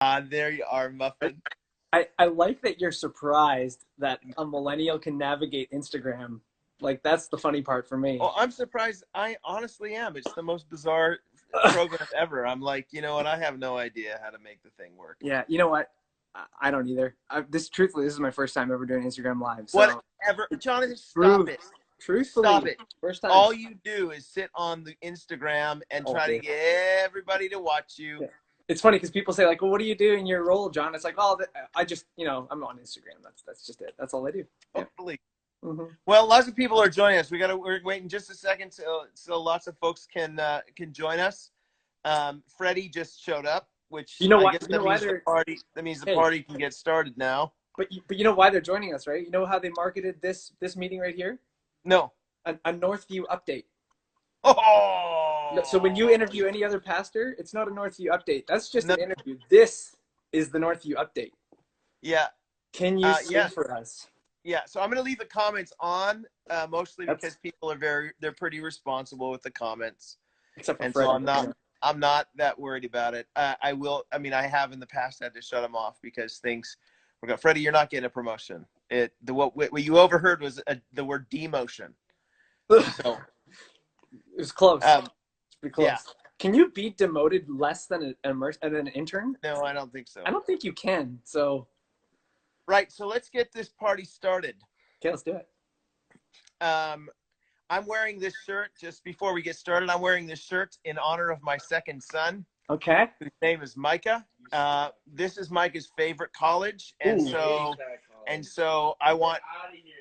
There you are, Muffin. I like that you're surprised that a millennial can navigate Instagram. Like, that's the funny part for me. Well, I'm surprised. I honestly am. It's the most bizarre program ever. I'm like, you know what? I have no idea how to make the thing work. Yeah, you know what? I don't either. Truthfully, this is my first time ever doing Instagram Live. So, Whatever. Jonathan, stop truth, it. Stop truthfully, it. first time. All you do is sit on the Instagram and Oh, try to dude. get everybody to watch you. Yeah. It's funny because people say like, "Well, what do you do in your role, John?" It's like, "Oh, I just, I'm on Instagram. That's just it. That's all I do." Yeah. Totally. Mm-hmm. Well, lots of people are joining us. We're waiting just a second so lots of folks can join us. Freddie just showed up, which You know I why? guess You know why they're? that means the Hey, party can get started now. but you know why they're joining us, right? You know how they marketed this meeting right here? No. A Northview update. So when you Oh interview any other pastor, it's not a Northview update. That's just no. an interview. This is the Northview update. Yeah. Can you sing Yeah. for us? Yeah. So I'm gonna leave the comments on, mostly That's because people are they're pretty responsible with the comments. except for And Fred. so I'm not that worried about it. I will. I mean, I have in the past had to shut them off because things. We go, Freddie, you're not getting a promotion. What you overheard was the word demotion. So It was close. It's pretty close. yeah. Can you be demoted less than an intern? No, I don't think so. I don't think you can. So Right. So let's get this party started. okay, let's do it. I'm wearing this shirt just before we get started. I'm wearing this shirt in honor of my second son, Okay. whose name is Micah. This is Micah's favorite college, and so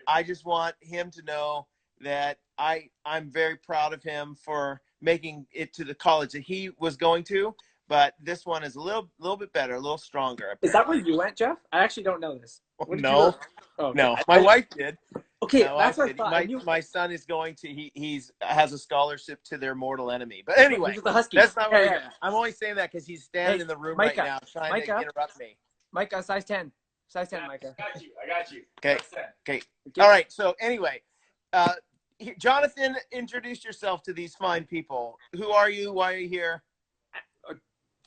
I just want him to know that I'm very proud of him for making it to the college that he was going to, but this one is a little bit better, a little stronger. Apparently. Is that where you went, Jeff? I actually don't know this. No, okay. no, my wife did. Okay, No, that's what I thought. My son is going to. He's has a scholarship to their mortal enemy. But anyway, He's with the Huskies. that's not what I'm only saying that because he's standing in the room Micah, right now trying to interrupt me. Micah, size 10. Size 10, Micah. I got you. Okay. All right. So anyway, Jonathan, introduce yourself to these fine people. Who are you? Why are you here?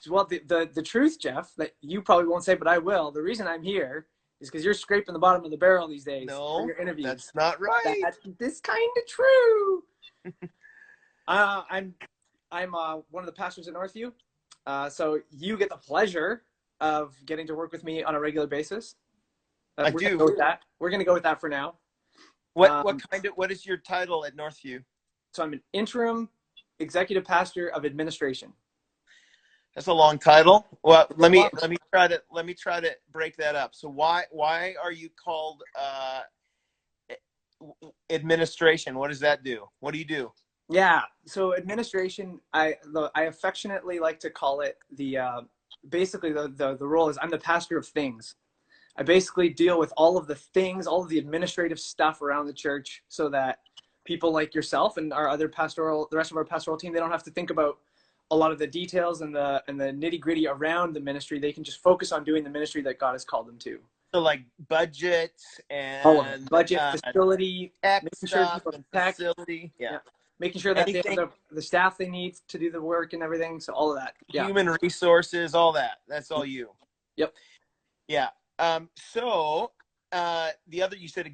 Well, the truth, Jeff, that you probably won't say, but I will. The reason I'm here is because you're scraping the bottom of the barrel these days for your interviews. That's not right. That's kind of true. I'm one of the pastors at Northview, so you get the pleasure of getting to work with me on a regular basis. I do. We're gonna go with that for now. What is your title at Northview? So I'm an interim executive pastor of administration. That's a long title. Well, let me try to break that up. So why are you called administration? What does that do? What do you do? Yeah, so administration, I affectionately like to call it basically the role is I'm the pastor of things. I basically deal with all of the things, all of the administrative stuff around the church, so that people like yourself and the rest of our pastoral team, they don't have to think about a lot of the details and the nitty gritty around the ministry. They can just focus on doing the ministry that God has called them to. So like budget and facility, tech making sure people tech, facility, yeah. Making sure that they have the staff they need to do the work and everything. So all of that, human resources, all that. That's all you. Yep. Yeah. So the other, you said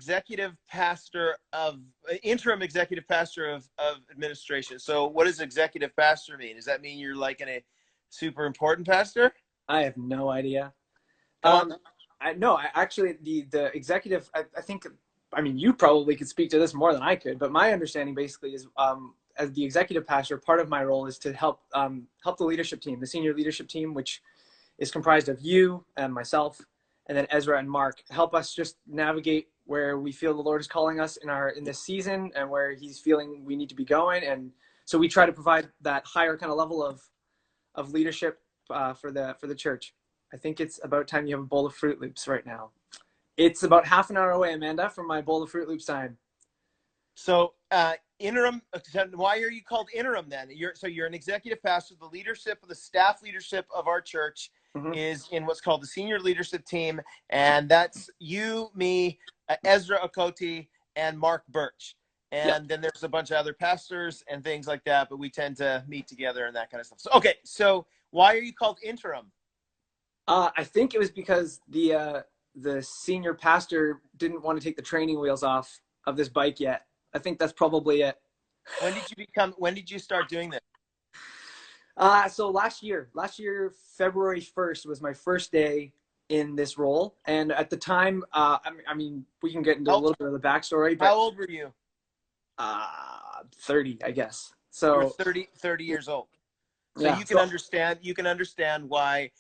interim executive pastor of administration. So what does executive pastor mean? Does that mean you're like a super important pastor? I have no idea. Actually the executive, I think, I mean, you probably could speak to this more than I could, but my understanding basically is, as the executive pastor, part of my role is to help the leadership team, the senior leadership team, which is comprised of you and myself, and then Ezra and Mark, help us just navigate where we feel the Lord is calling us in this season and where He's feeling we need to be going. And so we try to provide that higher kind of level of leadership for the church. I think it's about time you have a bowl of Fruit Loops right now. It's about half an hour away, Amanda, from my bowl of Fruit Loops time. So interim, why are you called interim then? You're an executive pastor. The staff leadership of our church is in what's called the senior leadership team. And that's you, me, Ezra Okoti, and Mark Birch. And then there's a bunch of other pastors and things like that, but we tend to meet together and that kind of stuff. So, okay. So why are you called interim? I think it was because the senior pastor didn't want to take the training wheels off of this bike yet. I think that's probably it. When did you start doing this? So last year, February 1st was my first day in this role. And at the time, I mean, we can get into a little bit of the backstory, but how old were you? 30, I guess. You're So 30 years old. So yeah, you can understand why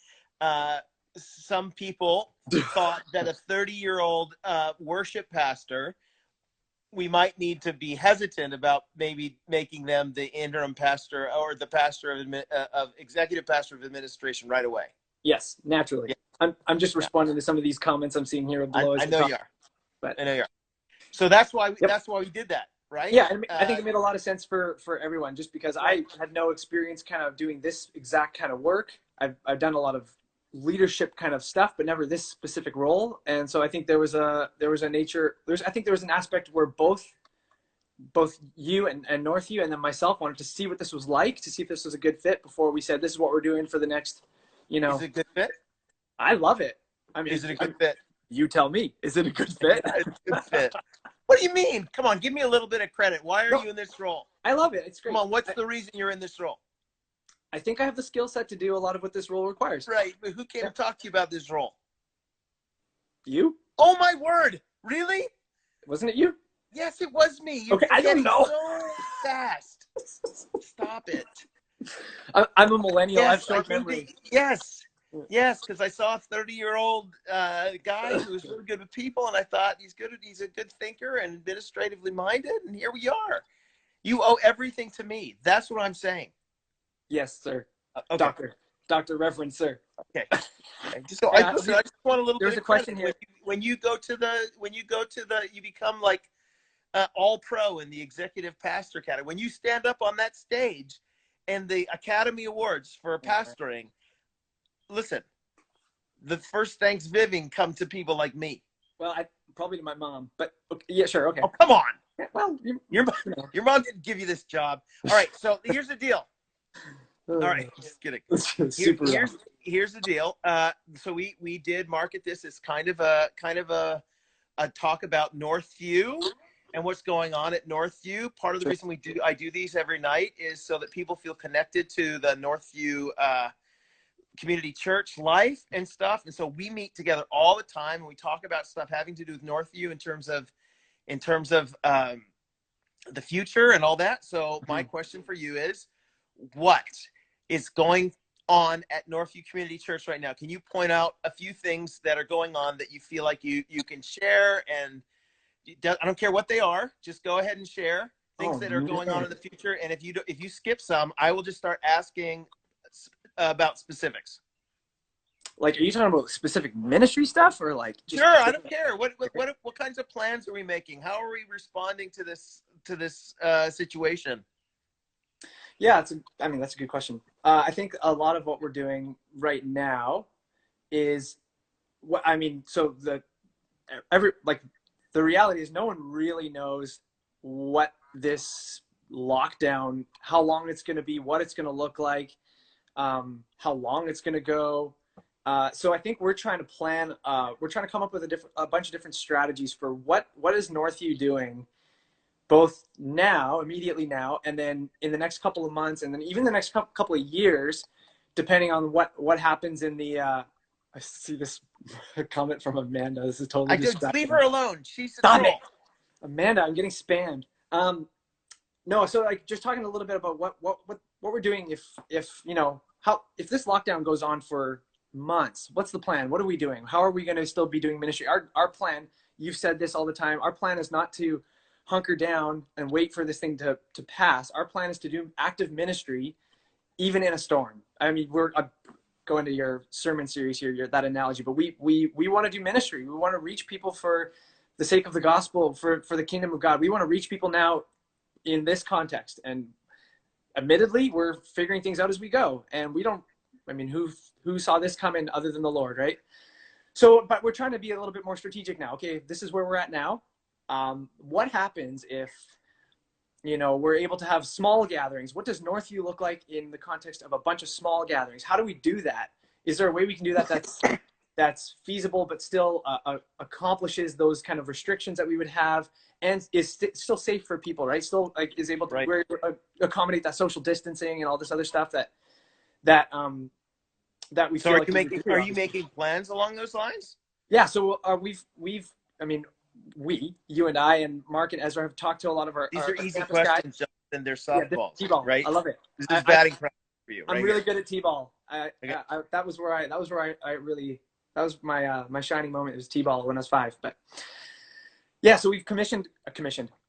some people thought that a 30-year-old worship pastor, we might need to be hesitant about maybe making them the interim pastor or the pastor of executive pastor of administration right away. Yes, naturally. Yeah. I'm just responding to some of these comments I'm seeing here below. I know you are. But I know you are. So that's why we did that, right? Yeah, and I think it made a lot of sense for everyone, just because I had no experience kind of doing this exact kind of work. I've done a lot of leadership kind of stuff, but never this specific role. And so I think there was an aspect where both you and Northview and then myself wanted to see what this was like, to see if this was a good fit before we said this is what we're doing for the next, Is it a good fit? I love it. I mean, is it a good fit? You tell me. Is it a good fit? It's a good fit. What do you mean? Come on, give me a little bit of credit. Why are you in this role? I love it. It's great. Come on, what's the reason you're in this role? I think I have the skill set to do a lot of what this role requires. Right, but who came to talk to you about this role? You? Oh my word! Really? Wasn't it you? Yes, it was me. You're okay, I don't know. So fast. Stop it. I'm a millennial. I have short memory. Yes, because I saw a 30-year-old guy who was really good with people, and I thought he's a good thinker and administratively minded, and here we are. You owe everything to me. That's what I'm saying. Yes, sir. Okay. Doctor, Reverend, sir. Okay. So I just want a little There's bit a question here. When you become like all pro in the executive pastor category. When you stand up on that stage and the Academy Awards for pastoring, listen, the first Thanksgiving come to people like me. Well, probably to my mom, but okay, yeah, sure, okay. Oh, come on. Well, your mom didn't give you this job. All right, so here's the deal. All right, just kidding. Here's the deal. So we did market this as kind of a talk about Northview and what's going on at Northview. Part of the reason I do these every night is so that people feel connected to the Northview community church life and stuff. And so we meet together all the time and we talk about stuff having to do with Northview in terms of the future and all that. So my question for you is, what is going on at Northview Community Church right now? Can you point out a few things that are going on that you feel like you can share? And I don't care what they are, just go ahead and share things that are going on in the future. And if you skip some, I will just start asking about specifics. Like, are you talking about specific ministry stuff or like? Sure, I don't care. What kinds of plans are we making? How are we responding to this situation? Yeah, that's a good question. I think a lot of what we're doing right now is the reality is no one really knows what this lockdown, how long it's going to be, what it's going to look like, how long it's going to go. So I think we're trying to plan. We're trying to come up with a bunch of different strategies for what is Northview doing, both now, immediately now, and then in the next couple of months, and then even the next couple of years, depending on what happens in the. I see this comment from Amanda. This is totally distracting. Leave her alone. She's a Stop troll. it, Amanda. I'm getting spammed. No, so like just talking a little bit about what we're doing if this lockdown goes on for months. What's the plan? What are we doing? How are we going to still be doing ministry? Our plan. You've said this all the time. Our plan is not to hunker down and wait for this thing to pass. Our plan is to do active ministry, even in a storm. I mean, we're going to your sermon series here, that analogy, but we want to do ministry. We want to reach people for the sake of the gospel, for the kingdom of God. We want to reach people now in this context. And admittedly, we're figuring things out as we go. And who saw this coming other than the Lord, right? So, but we're trying to be a little bit more strategic now. Okay, this is where we're at now. What happens if, we're able to have small gatherings? What does Northview look like in the context of a bunch of small gatherings? How do we do that is there a way we can do that that's feasible but still accomplishes those kind of restrictions that we would have, and is still safe for people, right? Still like is able to accommodate that social distancing and all this other stuff that we So feel like we would do, are you making plans along those lines? Yeah, so we've I mean, you and I and Mark and Ezra have talked to a lot of our These are easy campus guys. questions, Justin. They're Yeah, softballs, T-ball, right? I love it. This is batting practice for you. I'm really good at T-ball. Okay. That was where I really, that was my my shining moment. It was T-ball when I was 5. But yeah, so we've commissioned.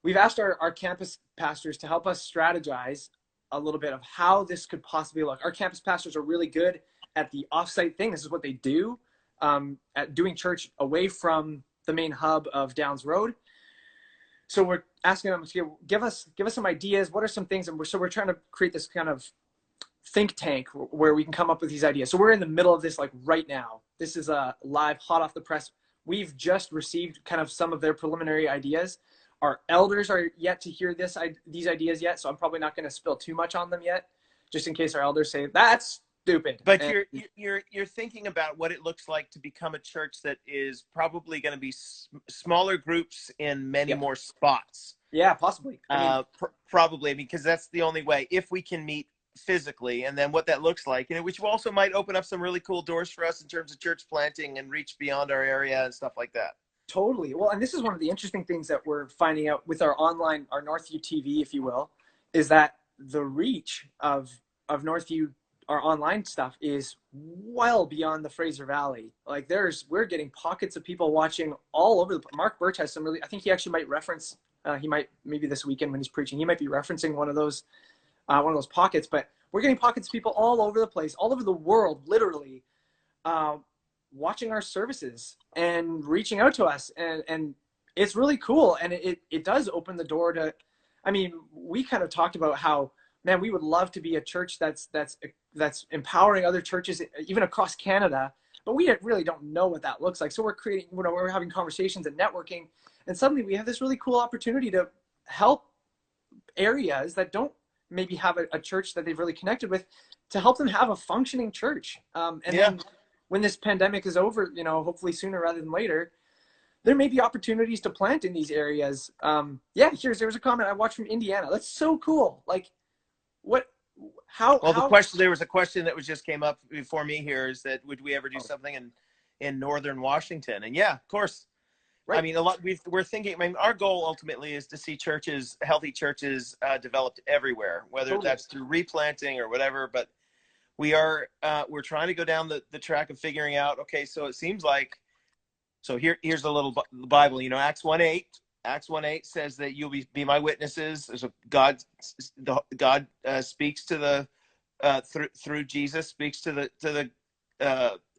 We've asked our campus pastors to help us strategize a little bit of how this could possibly look. Our campus pastors are really good at the offsite thing. This is what they do, at doing church away from the main hub of Downs Road. So we're asking them to give us some ideas. What are some things? And we're trying to create this kind of think tank where we can come up with these ideas. So we're in the middle of this like right now. This is a live, hot off the press. We've just received kind of some of their preliminary ideas. Our elders are yet to hear these ideas yet, so I'm probably not going to spill too much on them yet, just in case our elders say that's stupid. But you're thinking about what it looks like to become a church that is probably going to be smaller groups in many more spots. Yeah, possibly. Probably, because that's the only way if we can meet physically, and then what that looks like, and which also might open up some really cool doors for us in terms of church planting and reach beyond our area and stuff like that. Totally. Well, and this is one of the interesting things that we're finding out with our online, our Northview TV, if you will, is that the reach of Northview, our online stuff, is well beyond the Fraser Valley. Like we're getting pockets of people watching all over. Mark Birch has some really, I think he actually might reference, maybe this weekend when he's preaching, he might be referencing one of those pockets, but we're getting pockets of people all over the place, all over the world, literally, watching our services and reaching out to us. And it's really cool. And it does open the door to, I mean, we kind of talked about how, man, we would love to be a church that's empowering other churches, even across Canada, but we really don't know what that looks like. So we're having conversations and networking, and suddenly we have this really cool opportunity to help areas that don't maybe have a church that they've really connected with, to help them have a functioning church. Then when this pandemic is over, hopefully sooner rather than later, there may be opportunities to plant in these areas. There was a comment I watched from Indiana. That's so cool. Like, there was a question that just came up before me here, is that would we ever do something in northern Washington? And yeah, of course. Right. I mean, we're thinking, I mean, our goal ultimately is to see healthy churches developed everywhere, whether that's through replanting or whatever. But we're trying to go down the track of figuring out, okay, so it seems like, so here's a little Bible, Acts 1:8 says that you'll be my witnesses. So God speaks to through Jesus, speaks to the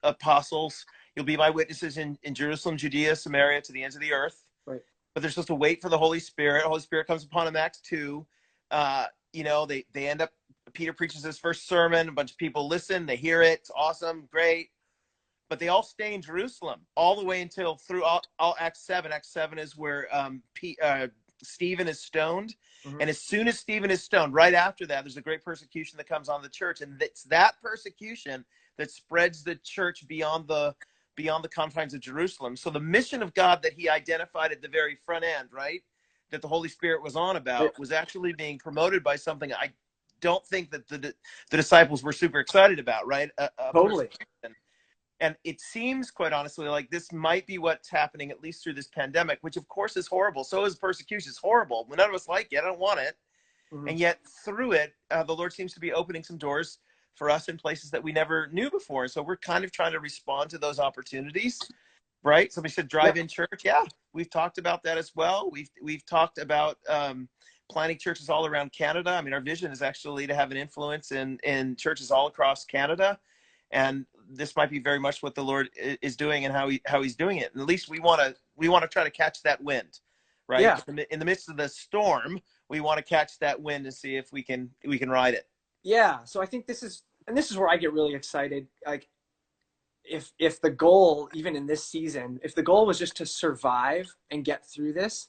apostles. You'll be my witnesses in Jerusalem, Judea, Samaria, to the ends of the earth. Right. But they're supposed to wait for the Holy Spirit. The Holy Spirit comes upon them, Acts 2. They end up, Peter preaches his first sermon. A bunch of people listen. They hear it. It's awesome, great. But they all stay in Jerusalem all the way until through all Acts 7. Acts 7 is where Stephen is stoned. Mm-hmm. And as soon as Stephen is stoned, right after that, there's a great persecution that comes on the church. And it's that persecution that spreads the church beyond the confines of Jerusalem. So the mission of God that he identified at the very front end, right, that the Holy Spirit was on about, was actually being promoted by something I don't think that the disciples were super excited about, right? Totally. And it seems, quite honestly, like this might be what's happening, at least through this pandemic, which of course is horrible. So is persecution. It's horrible. None of us like it. I don't want it. Mm-hmm. And yet through it, the Lord seems to be opening some doors for us in places that we never knew before. And so we're kind of trying to respond to those opportunities, right? Somebody said drive-in church. Yeah, we've talked about that as well. We've talked about planting churches all around Canada. I mean, our vision is actually to have an influence in churches all across Canada. And this might be very much what the Lord is doing and how he's doing it. And at least we want to try to catch that wind, right? Yeah. In the midst of the storm, we want to catch that wind and see if we can ride it. Yeah. So I think this is where I get really excited. Like if the goal, even in this season, if the goal was just to survive and get through this,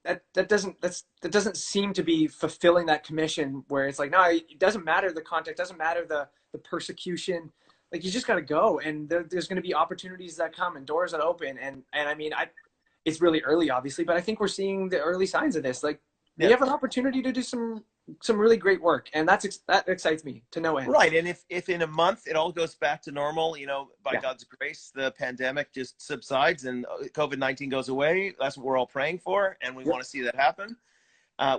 that doesn't seem to be fulfilling that commission, where it's like, no, it doesn't matter the context, doesn't matter the persecution. Like, you just got to go, and there's going to be opportunities that come and doors that open. And I mean, it's really early, obviously, but I think we're seeing the early signs of this. Like, we have an opportunity to do some really great work, and that excites me to no end. Right, and if in a month it all goes back to normal, by God's grace, the pandemic just subsides and COVID-19 goes away. That's what we're all praying for, and we want to see that happen.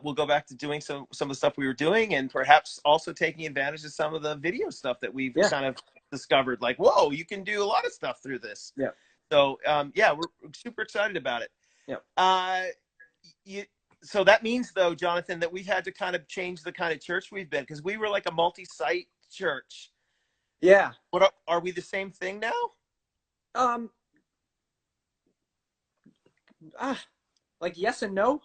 We'll go back to doing some of the stuff we were doing, and perhaps also taking advantage of some of the video stuff that we've kind of discovered. Like, whoa, you can do a lot of stuff through this. Yeah. So we're super excited about it. Yeah. So that means, though, Jonathan, that we've had to kind of change the kind of church we've been, because we were like a multi-site church. Yeah. What are we the same thing now? Like yes and no,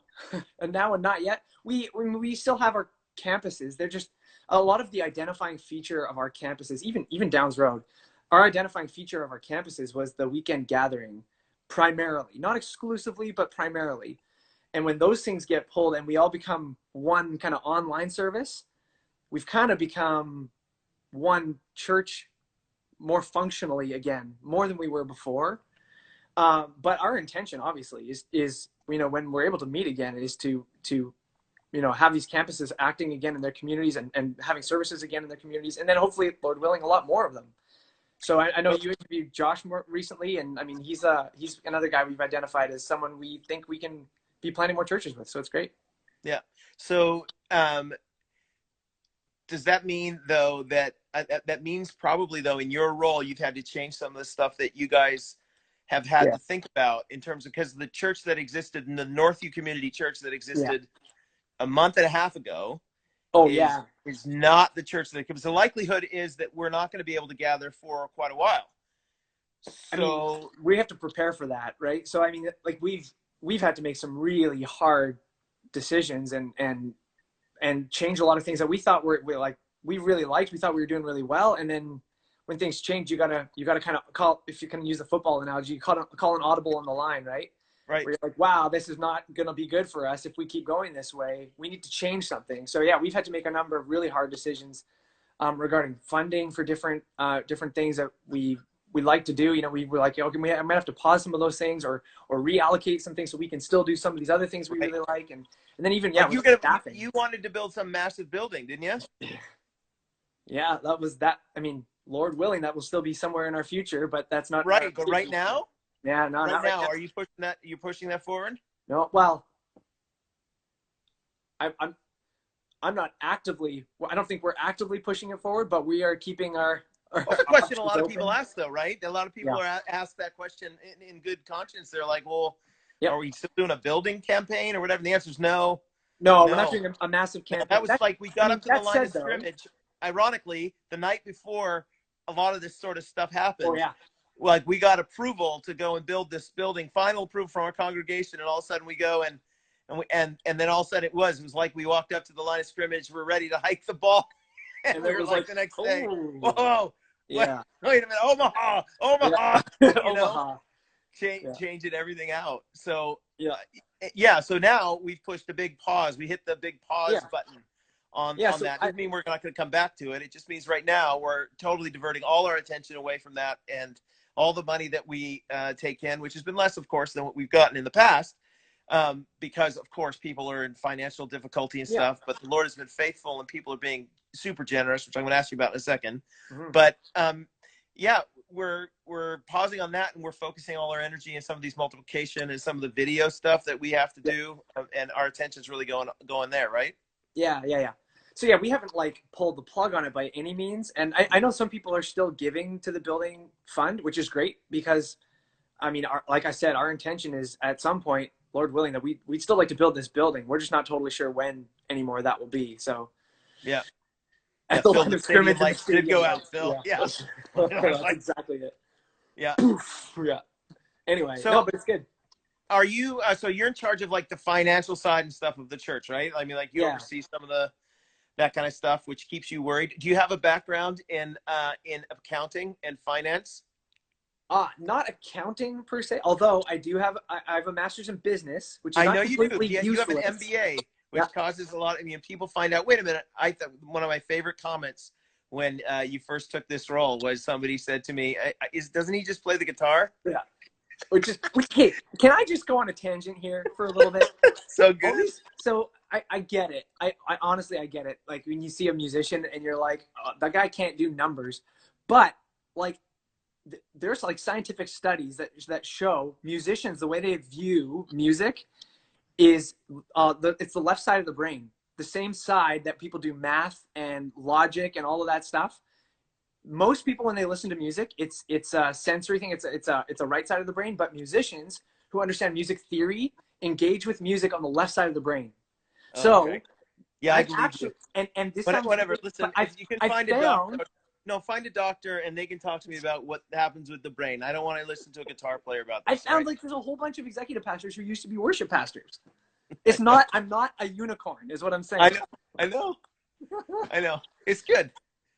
and now and not yet. We still have our campuses. They're just a lot of the identifying feature of our campuses, even Downs Road. Our identifying feature of our campuses was the weekend gathering, primarily, not exclusively, but primarily. And when those things get pulled and we all become one kind of online service, we've kind of become one church more functionally again, more than we were before. But our intention, obviously, is when we're able to meet again, is to have these campuses acting again in their communities and having services again in their communities, and then hopefully, Lord willing, a lot more of them. So I know you interviewed Josh more recently, and I mean he's another guy we've identified as someone we think we can be planting more churches with. So it's great. Yeah. So does that mean, though, that means probably, though, in your role, you've had to change some of the stuff that you guys have had to think about in terms of, because the church that existed in the Northview Community Church that existed a month and a half ago is not the church that, because the likelihood is that we're not going to be able to gather for quite a while. So I mean, we have to prepare for that, right? So I mean, like we've had to make some really hard decisions and change a lot of things that we thought we really liked. We thought we were doing really well, and then when things change, you gotta kind of call, if you can use the football analogy, you call an audible on the line, right? Right. Where you're like, wow, this is not gonna be good for us if we keep going this way. We need to change something. So yeah, we've had to make a number of really hard decisions regarding funding for different things that we like to do. We were like, okay, I might have to pause some of those things or reallocate some things so we can still do some of these other things we really like. And then even, you wanted to build some massive building, didn't you? Yeah, that was that. I mean, Lord willing, that will still be somewhere in our future, but that's not right. But right now, yeah, no, right not now. Right now. Are you pushing that? You're pushing that forward? No, well, I'm not actively. I don't think we're actively pushing it forward, but we are keeping our. That's a question a lot of people ask, though, right? A lot of people are asked that question in good conscience. They're like, well, are we still doing a building campaign or whatever? And the answer is no. No, we're not doing a massive campaign. That was like, we got up to the line of scrimmage. Ironically, the night before a lot of this sort of stuff happened. Oh, yeah. Like, we got approval to go and build this building, final approval from our congregation, and all of a sudden we go and then all of a sudden it was like we walked up to the line of scrimmage, we're ready to hike the ball, and we were like the next day, whoa, yeah, wait a minute, Omaha, yeah. Omaha, changing everything out. So so now we've pushed a big pause. We hit the big pause button on that. Doesn't mean we're not going to come back to it. It just means right now we're totally diverting all our attention away from that, and all the money that we take in, which has been less, of course, than what we've gotten in the past, because, of course, people are in financial difficulty and stuff, but the Lord has been faithful and people are being super generous, which I'm going to ask you about in a second. Mm-hmm. But we're pausing on that, and we're focusing all our energy in some of these multiplication and some of the video stuff that we have to do, and our attention's really going there, right? Yeah. So we haven't pulled the plug on it by any means, and I know some people are still giving to the building fund, which is great, because I mean, like I said, our intention is at some point, Lord willing, that we'd still like to build this building. We're just not totally sure when anymore that will be. So at the line of scrimmage, did go out, Phil. Yeah. That's exactly it. Yeah. Yeah. Anyway, no, but it's good. Are you so you're in charge of the financial side and stuff of the church, right? I mean, you oversee some of that kind of stuff, which keeps you worried. Do you have a background in accounting and finance? Not accounting per se, although I have a master's in business, which is I not know you do. completely Yeah, you have an useless. MBA, which causes a lot. I mean, people find out. Wait a minute. One of my favorite comments when you first took this role was somebody said to me, "Doesn't he just play the guitar?" Yeah. Hey, can I just go on a tangent here for a little bit? So good. So I get it. I honestly, I get it. Like when you see a musician and you're like, oh, that guy can't do numbers, but like there's like scientific studies that show musicians, the way they view music is it's the left side of the brain, the same side that people do math and logic and all of that stuff. Most people, when they listen to music, it's a sensory thing. It's a right side of the brain. But musicians who understand music theory engage with music on the left side of the brain. So Okay. Yeah, I believe actually, you. and this But sounds whatever. weird, Listen, but if you can I find a found doctor, no, find a doctor, and they can talk to me about what happens with the brain. I don't want to listen to a guitar player about this. I found like there's a whole bunch of executive pastors who used to be worship pastors. It's not. I'm not a unicorn, is what I'm saying. I know. I know. It's good.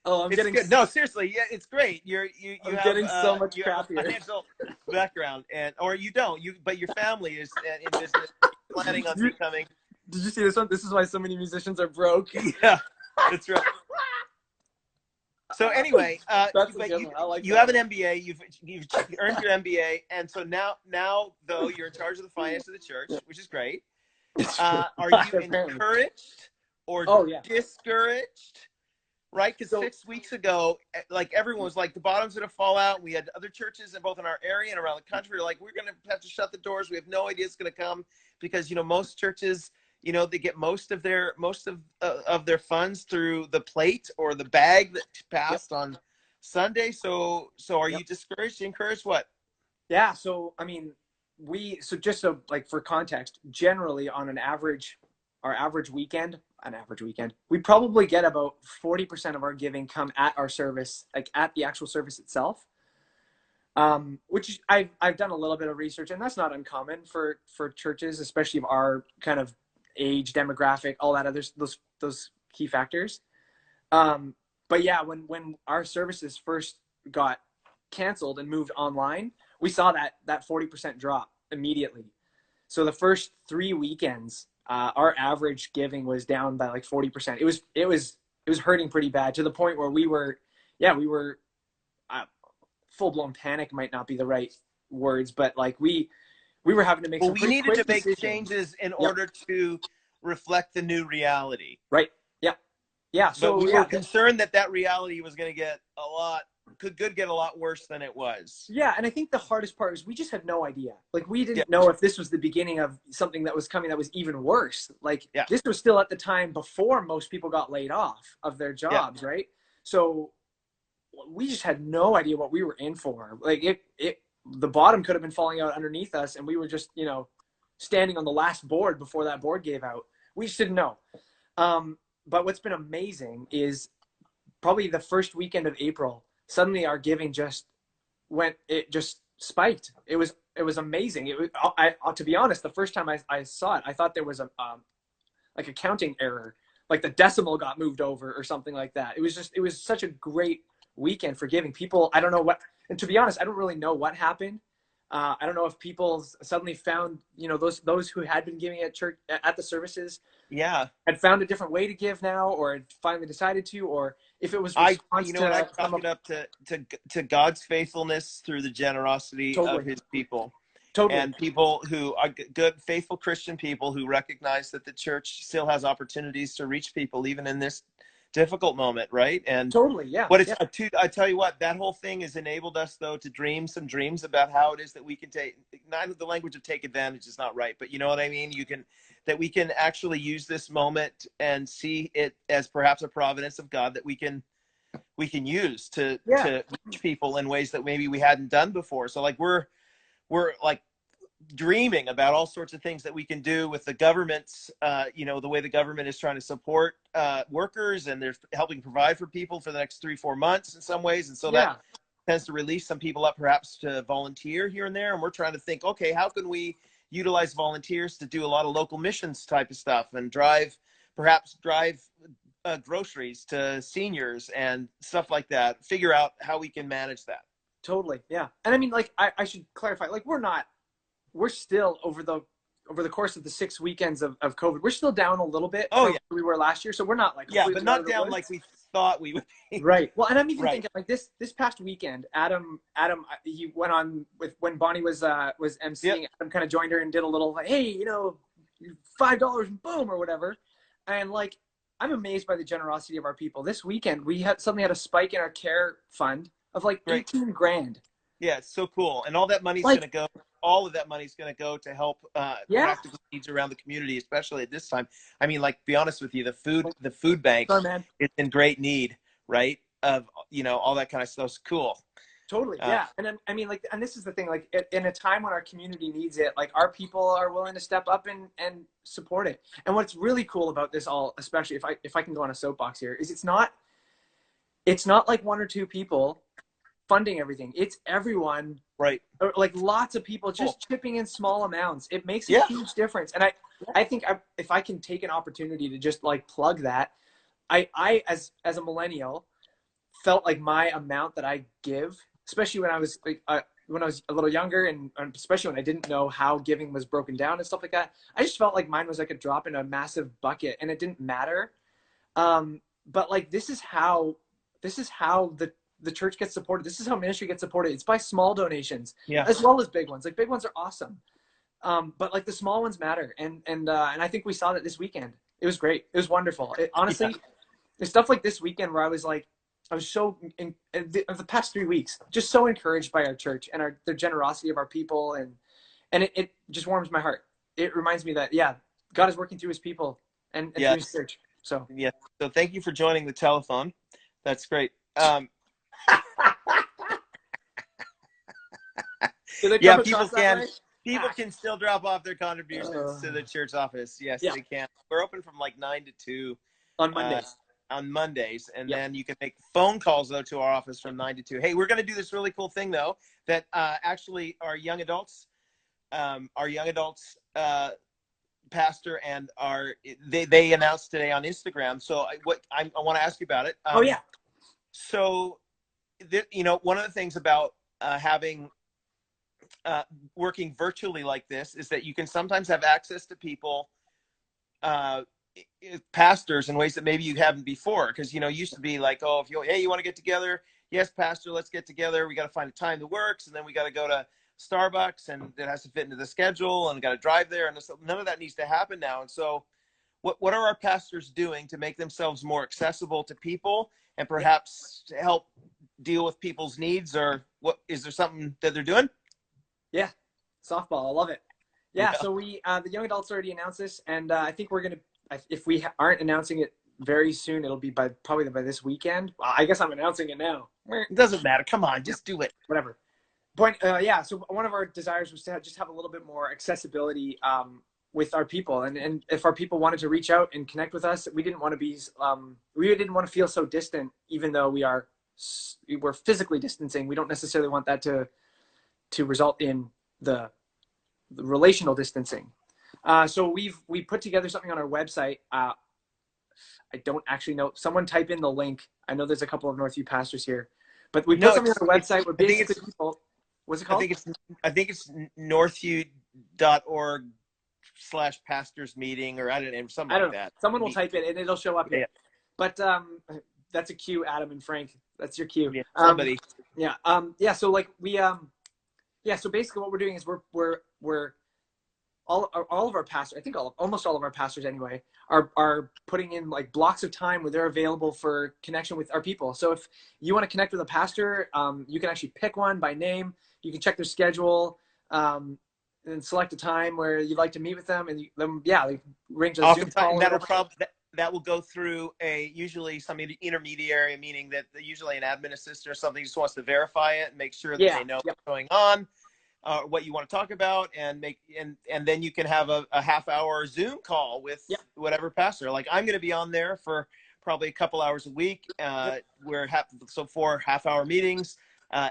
Oh, I'm it's getting good. No, seriously, yeah, it's great. You I'm have getting so much you crap have a here. financial background, or you don't. But your family is in business, planning on becoming. Did you see this one? This is why so many musicians are broke. Yeah, that's right. So anyway, That's but you that have one. an MBA. You've earned your MBA, and so now though you're in charge of the finance of the church, which is great. Are you encouraged or discouraged? Right, because 6 weeks ago, like everyone was like, the bottom's going to fall out. We had other churches in both in our area and around the country. Like, we're going to have to shut the doors. We have no idea it's going to come because most churches, they get most of their funds through the plate or the bag that's passed on Sunday. So are you discouraged? Encouraged? What? Yeah. So I mean, just so like for context, generally on our average weekend, we probably get about 40% of our giving come at our service, like at the actual service itself. Which I've done a little bit of research, and that's not uncommon for churches, especially of our kind of age demographic, all that other those key factors. But yeah, when our services first got canceled and moved online, we saw that 40% drop immediately. So the first 3 weekends, our average giving was down by like 40%. It was hurting pretty bad, to the point where we were full blown panic might not be the right words, but like we were having to make some pretty quick decisions. Make changes in order to reflect the new reality. Right. Yeah. So we were concerned that reality was going to get a lot worse than it was. Yeah, and I think the hardest part is we just had no idea. Like, we didn't know if this was the beginning of something that was coming that was even worse. Like, this was still at the time before most people got laid off of their jobs, right? So we just had no idea what we were in for. Like, the bottom could have been falling out underneath us, and we were just, standing on the last board before that board gave out. We just didn't know. But what's been amazing is probably the first weekend of April, suddenly our giving just spiked. It was amazing. To be honest, the first time I saw it, I thought there was like a counting error, like the decimal got moved over or something like that. It was such a great weekend for giving. People, I don't know what, and to be honest, I don't really know what happened. I don't know if people suddenly found, those who had been giving at church at the services, had found a different way to give now, or had finally decided to, or if it was I chalk it up to God's faithfulness through the generosity of His people. Totally. And people who are good, faithful Christian people who recognize that the church still has opportunities to reach people even in this difficult moment, right? And totally, yeah. I tell you what, that whole thing has enabled us though to dream some dreams about how it is that we can take, not the language of take advantage is not right, but you know what I mean? That we can actually use this moment and see it as perhaps a providence of God that we can use to reach people in ways that maybe we hadn't done before. So like we're like dreaming about all sorts of things that we can do with the government's, the way the government is trying to support workers, and they're helping provide for people for the next 3-4 months in some ways. And so that tends to release some people up perhaps to volunteer here and there. And we're trying to think, okay, how can we utilize volunteers to do a lot of local missions type of stuff and drive groceries to seniors and stuff like that, figure out how we can manage that. Totally. Yeah. And I mean, like, I should clarify, like, we're still over the course of the 6 weekends of COVID, we're still down a little bit from where we were last year. So we're not like but not down like we thought we would be. Right. Well, and I'm even thinking like this past weekend, Adam, he went on with when Bonnie was emceeing. Adam kind of joined her and did a little like, hey, you know, $5 and boom or whatever. And like, I'm amazed by the generosity of our people. This weekend, we suddenly had a spike in our care fund of like 18 grand. Yeah, it's so cool. And all that money's going to go. All of that money's going to go to help practical needs around the community, especially at this time. I mean, like, be honest with you, the food bank is in great need, right? Of, you know, all that kind of stuff. It's cool. Totally. Yeah. And then, I mean, like, and this is the thing, like, in a time when our community needs it, like, our people are willing to step up and support it. And what's really cool about this all, especially if I can go on a soapbox here, is it's not like one or two people funding everything. It's everyone, right? Like lots of people just chipping in small amounts. It makes a huge difference. And I think if I can take an opportunity to just like plug that, I as a millennial felt like my amount that I give, especially when I was like when I was a little younger, and especially when I didn't know how giving was broken down and stuff like that, I just felt like mine was like a drop in a massive bucket, and it didn't matter. But like this is how the church gets supported. This is how ministry gets supported. It's by small donations, as well as big ones. Like big ones are awesome, but like the small ones matter. And I think we saw that this weekend. It was great. It was wonderful. Honestly, there's stuff like this weekend where I was so in the past 3 weeks, just so encouraged by our church and the generosity of our people, and it just warms my heart. It reminds me that God is working through His people and through His church. So so thank you for joining the telethon. That's great. People can still drop off their contributions to the church office. Yes, they can. We're open from like 9 to 2 on Mondays. And then you can make phone calls though to our office from 9 to 2. Hey, we're going to do this really cool thing though that actually our young adults pastor and they announced today on Instagram. So I want to ask you about it. So, you know, one of the things about having working virtually like this is that you can sometimes have access to people, pastors, in ways that maybe you haven't before. Because, you know, it used to be like, oh, if you want to get together, yes, pastor, let's get together. We got to find a time that works, and then we got to go to Starbucks, and it has to fit into the schedule, and got to drive there, and none of that needs to happen now. And so, what are our pastors doing to make themselves more accessible to people, and perhaps to help deal with people's needs? Or what is there something that they're doing? Yeah, softball. I love it. So we the young adults already announced this, and I think we're gonna, if we aren't announcing it very soon, it'll be probably by this weekend. I guess I'm announcing it now. It doesn't matter. Come on, just do it. Whatever. So one of our desires was to just have a little bit more accessibility with our people, and if our people wanted to reach out and connect with us, we didn't want to feel so distant, even though we're physically distancing. We don't necessarily want that to result in the relational distancing. So we put together something on our website. I don't actually know. Someone type in the link. I know there's a couple of Northview pastors here, but we put something on our website where basically people. What's it called? I think it's northview.org/pastors meeting, or I don't know, something like that. Someone will type it and it'll show up here. But that's a cue, Adam and Frank. That's your cue. Yeah, somebody. So like we so basically what we're doing is we're all of our pastors, I think almost all of our pastors anyway, are putting in like blocks of time where they're available for connection with our people. So if you want to connect with a pastor, you can actually pick one by name. You can check their schedule, and select a time where you'd like to meet with them, and they arrange a Zoom call. That will go through usually some intermediary, meaning that usually an admin assistant or something just wants to verify it and make sure that they know what's going on, what you want to talk about, and then you can have a half-hour Zoom call with whatever pastor. Like I'm going to be on there for probably a couple hours a week. We're 4 half-hour meetings.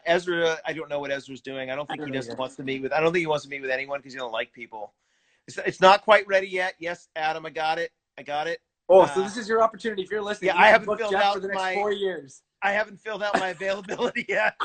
Ezra, I don't know what Ezra's doing. I don't think he wants to meet with. I don't think he wants to meet with anyone because he don't like people. It's not quite ready yet. Yes, Adam, I got it. Oh, so this is your opportunity. If you're listening, I haven't filled out for the next 4 years. I haven't filled out my availability yet.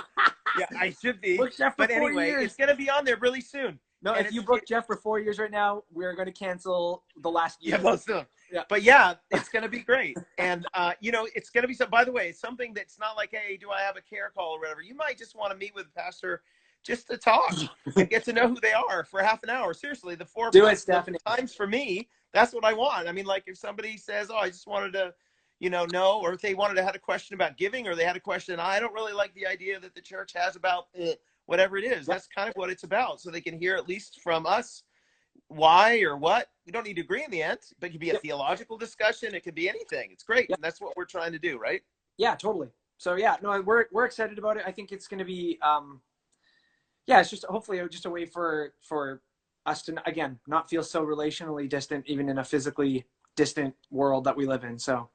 Yeah, I should be. Book Jeff for But 4 anyway, years. it's going to be on there really soon. No, And if you book Jeff for 4 years right now, we're going to cancel the last year. Yeah, most of them. Yeah. But yeah, it's going to be great. And, it's going to be some, by the way, it's something that's not like, hey, do I have a care call or whatever? You might just want to meet with the pastor just to talk and get to know who they are for half an hour. Seriously, the times for me, that's what I want. I mean, like if somebody says, oh, I just wanted to, know, or if they wanted to have a question about giving, or they had a question, I don't really like the idea that the church has about whatever it is. That's kind of what it's about. So they can hear at least from us why or what. We don't need to agree in the end, but it could be a theological discussion. It could be anything. It's great. And that's what we're trying to do, right? Yeah, totally. So yeah, no, we're excited about it. I think it's going to be, it's just hopefully just a way for us to, again, not feel so relationally distant, even in a physically distant world that we live in. So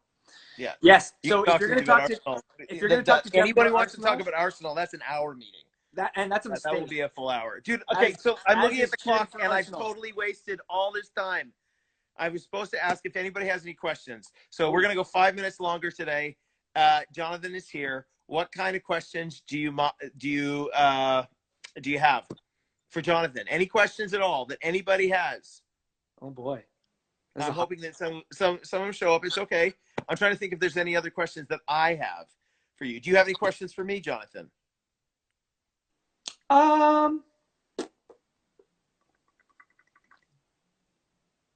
yeah. Yes. So if you're going to talk to anybody who wants to talk about Arsenal, that's an hour meeting. That's a mistake. That will be a full hour. Dude, okay, so I'm looking at the clock and I've totally wasted all this time. I was supposed to ask if anybody has any questions. So we're going to go 5 minutes longer today. Jonathan is here. What kind of questions do you have for Jonathan? Any questions at all that anybody has? Oh boy. I'm hoping that some of them show up. It's okay. I'm trying to think if there's any other questions that I have for you. Do you have any questions for me, Jonathan?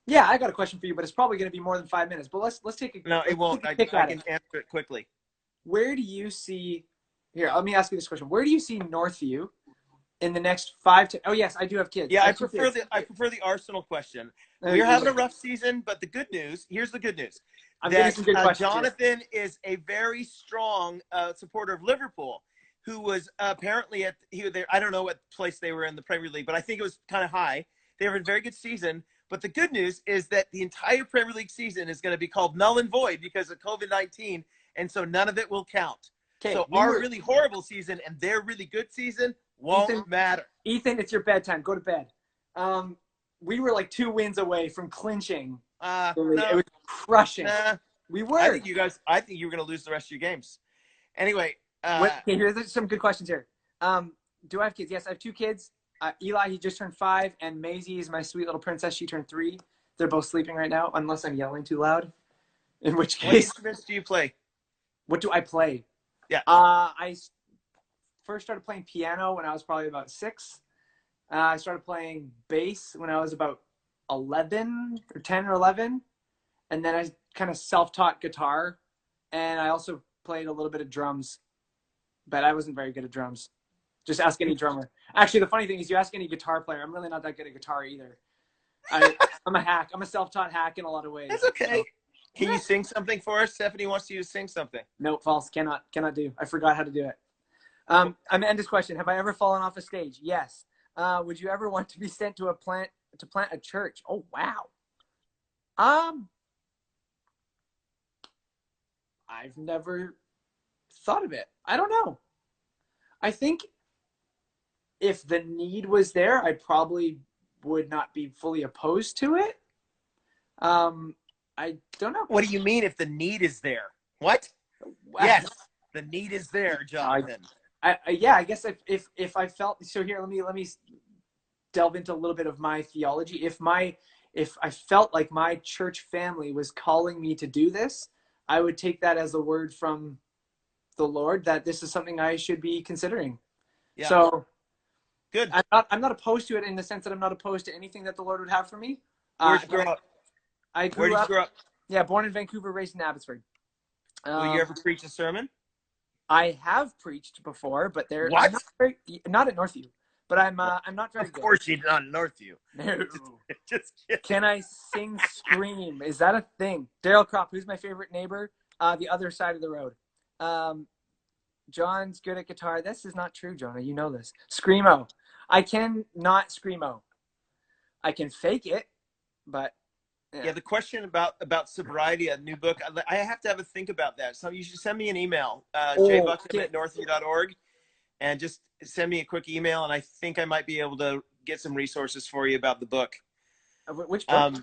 Yeah, I got a question for you, but it's probably going to be more than 5 minutes. But let's take a no, it won't. I can answer it quickly. Where do you see? Here, let me ask you this question: where do you see Northview in the next 5 to? Oh yes, I do have kids. Yeah, I prefer the Arsenal question. We're having a rough season, but the good news. Here's the good news. I'm getting some good questions. Jonathan is a very strong supporter of Liverpool, who was apparently I don't know what place they were in the Premier League, but I think it was kind of high. They were in a very good season. But the good news is that the entire Premier League season is going to be called null and void because of COVID-19, and so none of it will count. So our really horrible season and their really good season won't matter. Ethan, it's your bedtime. Go to bed. We were like 2 wins away from clinching. No, it was crushing. We were. I think you were going to lose the rest of your games. Anyway. Here's some good questions here. Do I have kids? Yes, I have 2 kids. Eli, he just turned 5, and Maisie is my sweet little princess. She turned 3. They're both sleeping right now, unless I'm yelling too loud. In which case, what instruments do you play? What do I play? Yeah. I first started playing piano when I was probably about 6. I started playing bass when I was about 11 or 10 or 11, and then I kind of self-taught guitar, and I also played a little bit of drums, but I wasn't very good at drums. Just ask any drummer. Actually, the funny thing is, you ask any guitar player, I'm really not that good at guitar either. I'm a hack. I'm a self-taught hack in a lot of ways. That's okay. Can you sing something for us? Stephanie wants you to sing something. No, false. Cannot do. I forgot how to do it. I'm going to end this question. Have I ever fallen off a stage? Yes. Would you ever want to be sent to plant a church? Oh, wow. I've never thought of it. I don't know. I think if the need was there, I probably would not be fully opposed to it. I don't know. What do you mean if the need is there? What? Yes, the need is there, Jonathan. I guess if I felt so. Here, let me delve into a little bit of my theology. If I felt like my church family was calling me to do this, I would take that as a word from the Lord that this is something I should be considering. Yeah. So good. I'm not opposed to it in the sense that I'm not opposed to anything that the Lord would have for me. Where did you grow up? Where did you grow up? Yeah, born in Vancouver, raised in Abbotsford. Will you ever preach a sermon? I have preached before, but they're what? Not at Northview. But I'm not very good. Of course you're not at Northview. No. Just kidding. Can I sing scream? Is that a thing? Daryl Kropp, who's my favorite neighbor? The other side of the road. John's good at guitar. This is not true, Jonah. You know this. Screamo. I can not screamo. I can fake it, but yeah, the question about sobriety, a new book, I have to have a think about that. So you should send me an email, jbuckham@northview.org, and just send me a quick email, and I think I might be able to get some resources for you about the book. Which book?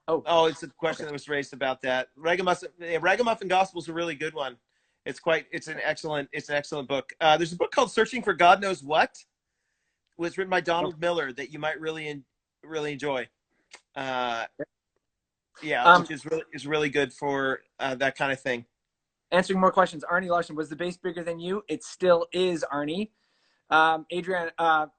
It's a question that was raised about that. Ragamuffin Gospel is a really good one. It's an excellent book. There's a book called Searching for God Knows What. It was written by Donald Miller that you might really enjoy. Which is really good for that kind of thing. Answering more questions. Arnie Larson, was the base bigger than you? It still is, Arnie. Adriana,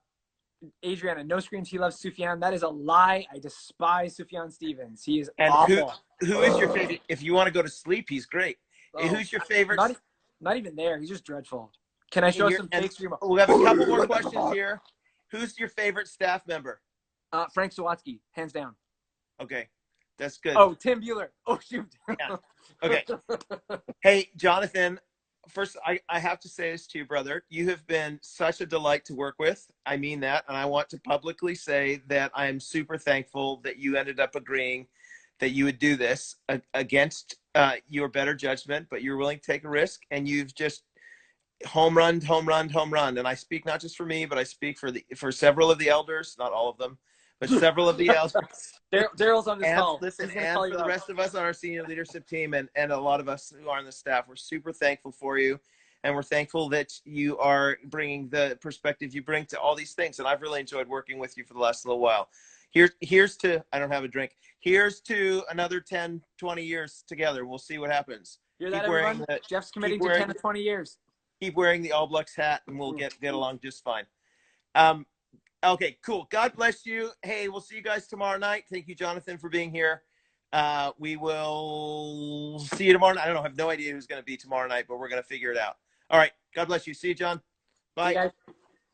no screams. He loves Sufjan. That is a lie. I despise Sufjan Stevens. He is awful. Who is your favorite? If you want to go to sleep, he's great. Who's your favorite? Not even there. He's just dreadful. Can I show some fake stream? We have a couple more questions here. Who's your favorite staff member? Frank Sawatsky, hands down. Okay, that's good. Oh, Tim Bueller. Oh, shoot. Yeah. Okay. Hey, Jonathan, first, I have to say this to you, brother. You have been such a delight to work with. I mean that. And I want to publicly say that I am super thankful that you ended up agreeing that you would do this against your better judgment, but you're willing to take a risk, and you've just home run. And I speak not just for me, but I speak for several of the elders, not all of them, but several of the elders. Daryl's on this call. Listen, and for the rest of us on our senior leadership team and a lot of us who are on the staff, we're super thankful for you. And we're thankful that you are bringing the perspective you bring to all these things. And I've really enjoyed working with you for the last little while. Here's to, I don't have a drink. Here's to another 10, 20 years together. We'll see what happens. Hear that, everyone? Jeff's committing to 10 to 20 years. Keep wearing the All Blacks hat, and we'll get along just fine. Okay, cool. God bless you. Hey, we'll see you guys tomorrow night. Thank you, Jonathan, for being here. We will see you tomorrow night. I have no idea who's going to be tomorrow night, but we're going to figure it out. All right. God bless you. See you, John. Bye.